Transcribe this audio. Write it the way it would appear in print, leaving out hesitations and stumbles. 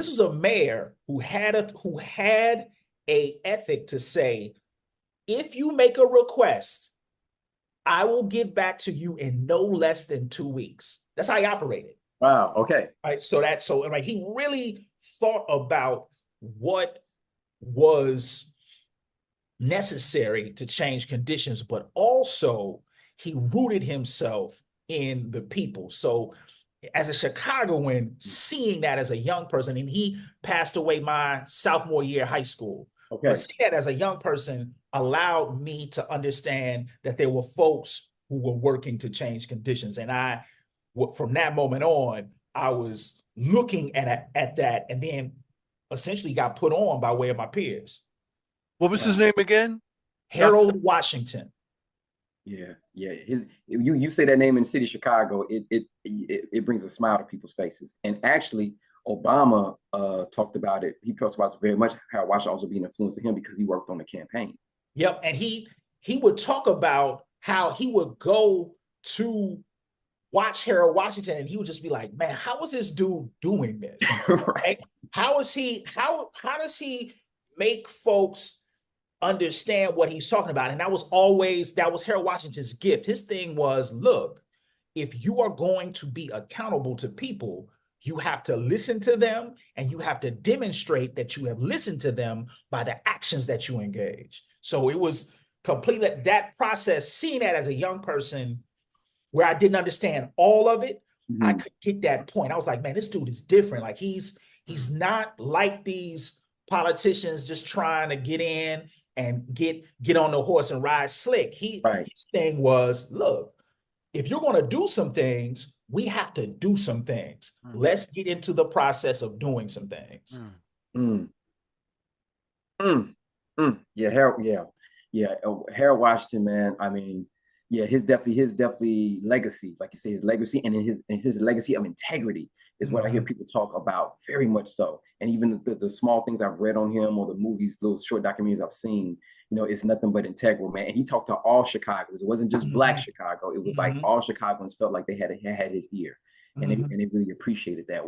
This was a mayor who had a ethic to say, if you make a request, I will get back to you in no less than 2 weeks. That's how he operated. Wow. Okay. Right. So like he really thought about what was necessary to change conditions, but also he rooted himself in the people. So as a Chicagoan, seeing that as a young person, and he passed away my sophomore year of high school, but Okay. seeing that as a young person allowed me to understand that there were folks who were working to change conditions. And from that moment on, I was looking at that and then essentially got put on by way of my peers. What was his name again? Harold Washington. Yeah, yeah. You say that name in the city of Chicago, it brings a smile to people's faces. And actually, Obama talked about it. He talked about it very much how Washington also being influenced to him because he worked on the campaign. Yep, and he would talk about how he would go to watch Harold Washington, and he would just be like, "Man, how is this dude doing this? Right? How does he make folks understand what he's talking about?" And that was Harold Washington's gift. His thing was, look, if you are going to be accountable to people, you have to listen to them and you have to demonstrate that you have listened to them by the actions that you engage. So it was completely that process, seeing that as a young person where I didn't understand all of it, I could get that point. I was like, man, this dude is different. Like he's not like these politicians just trying to get in and get on the horse and ride slick. His thing was, look, if you're going to do some things, we have to do some things. Let's get into the process of doing some things. Yeah, Harold. Yeah. Harold Washington, man. I mean, yeah, his definitely legacy, like you say, his legacy and his legacy of integrity is what I hear people talk about very much so. And even the small things I've read on him or the movies, those short documentaries I've seen, it's nothing but integral, man. And he talked to all Chicagoans. It wasn't just Black Chicago. It was like all Chicagoans felt like they had his ear, and they really appreciated that.